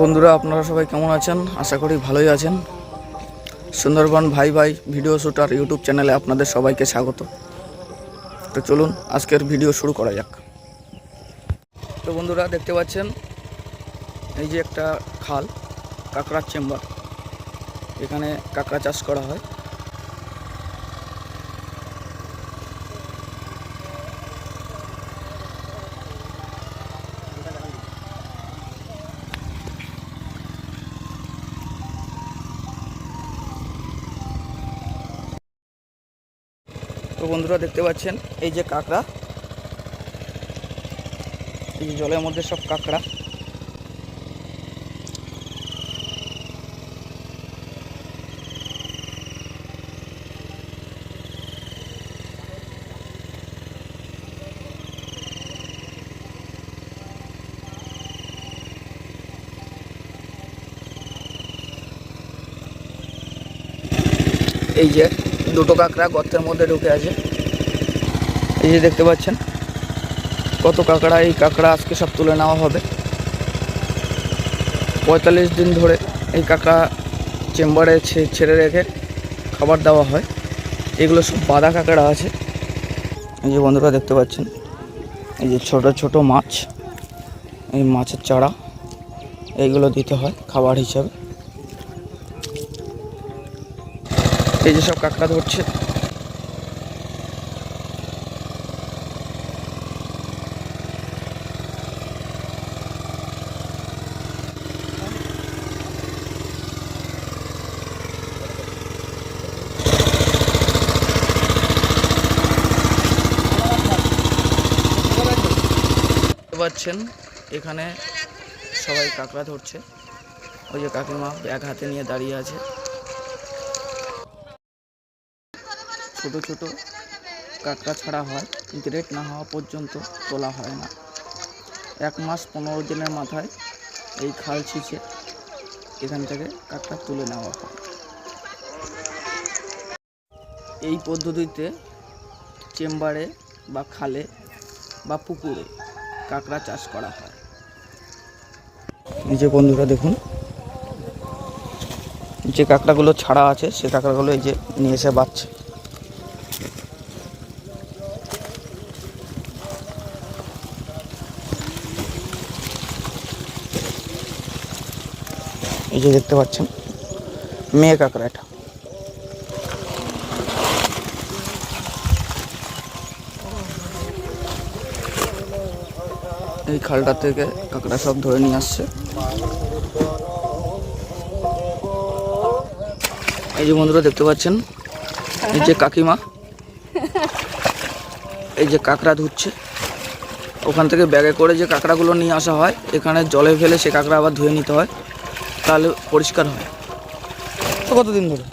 বন্ধুরা আপনারা সবাই কেমন আছেন? আশা করি ভালোই আছেন। সুন্দরবন ভাই ভাই ভিডিও শুটার ইউটিউব চ্যানেলে আপনাদের সবাইকে স্বাগত। তো চলুন আজকের ভিডিও শুরু করা যাক। তো বন্ধুরা দেখতে পাচ্ছেন এই যে একটা খাল, কাঁকড়ার চেম্বার। এখানে কাঁকড়া চাষ করা হয়। তো বন্ধুরা দেখতে পাচ্ছেন এই যে কাঁকড়া, এই জলের মধ্যে সব কাঁকড়া। এই যে দুটো কাঁকড়া গর্তের মধ্যে ঢুকে আছে। এই যে দেখতে পাচ্ছেন কত কাঁকড়া। এই কাঁকড়া আজকে সব তুলে নেওয়া হবে। 45 দিন ধরে এই কাঁকড়া চেম্বারে ছেড়ে রেখে খাবার দেওয়া হয়। এগুলো সব বাঁধা কাঁকড়া আছে। এই যে বন্ধুরা দেখতে পাচ্ছেন এই যে ছোট ছোট মাছ, এই মাছের চারা এইগুলো দিতে হয় খাবার হিসাবে। এই যে সব কাঁকড়া ধরছে। পাচ্ছেন এখানে সবাই কাঁকড়া ধরছে। ওই যে কাকিমা ব্যাগ হাতে নিয়ে দাঁড়িয়ে আছে। ছোট ছোট কাঁকড়া ছাড়া হয়, গ্রেড না হওয়া পর্যন্ত তোলা হয় না। 1 মাস 15 দিনের মাথায় এই খাল ছিঁচে এখান থেকে কাঁকড়া তুলে নেওয়া হয়। এই পদ্ধতিতে চেম্বারে বা খালে বা পুকুরে কাঁকড়া চাষ করা হয়। এই যে বন্ধুরা দেখুন যে কাঁকড়াগুলো ছাড়া আছে সে কাঁকড়াগুলো এই যে নিয়ে এসে বাচ্ছে। এই যে দেখতে পাচ্ছেন মেয়ে কাঁকড়া এটা। এই খালটা থেকে কাঁকড়া সব ধরে নিয়ে আসছে। এই যে বন্ধুরা দেখতে পাচ্ছেন এই যে কাকিমা এই যে কাঁকড়া ধুচ্ছে। ওখান থেকে ব্যাগে করে যে কাঁকড়াগুলো নিয়ে আসা হয় এখানে জলে ফেলে সে কাঁকড়া আবার ধুয়ে নিতে হয়, তাহলে পরিষ্কার হয়। তো কতদিন ধরে?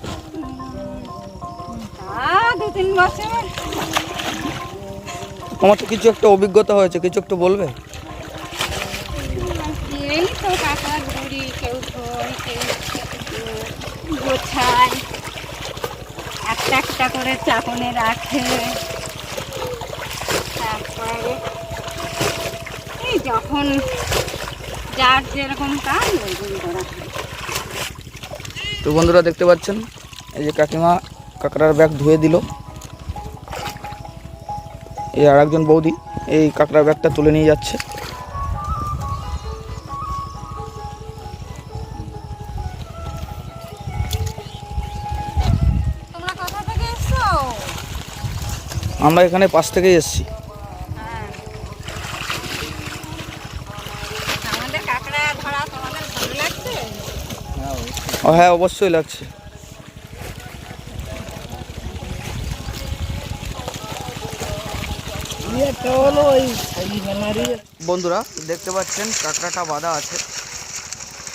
2-3 বছর। আমার তো কিছু একটা অভিজ্ঞতা হয়েছে, কিছু একটু বলবে? এই তো কাঁকড়া ধরি, কেউ ধোয়, কেউ গোছায়, একটা একটা করে চাকনে রাখে। তারপরে এই যখন যার যেরকম কাজ ওইগুলো করা হয়। তো বন্ধুরা দেখতে পাচ্ছেন এই যে কাকিমা কাঁকড়ার ব্যাগ ধুয়ে দিল। এই আর একজন বৌদি এই কাঁকড়ার ব্যাগটা তুলে নিয়ে যাচ্ছে। তোমরা কোথা থেকে এসছো? আমরা এখানে পাশ থেকেই এসেছি। আমাদের কাঁকড়া ধরা তোমাদের ভালো লাগছে? হ্যাঁ অবশ্যই লাগছে। বন্ধুরা দেখতে পাচ্ছেন কাঁকড়াটা বাঁধা আছে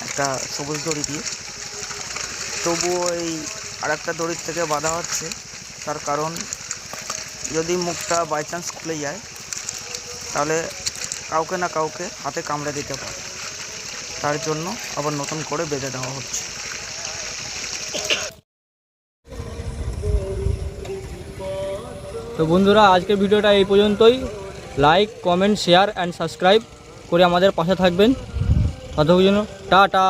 একটা সবুজ দড়ি দিয়ে। তবুও এই আরেকটা দড়ির থেকে বাঁধা হচ্ছে, তার কারণ যদি মুখটা বাই চান্স খুলে যায় তাহলে কাউকে না কাউকে হাতে কামড়ে দিতে পারে। তার জন্য আবার নতুন করে বেঁধে দেওয়া হচ্ছে। তো বন্ধুরা আজকের ভিডিওটা এই পর্যন্তই। Like, comment, share and subscribe করে আমাদের পাশে থাকবেন। ততক্ষণ জন্য টাটা।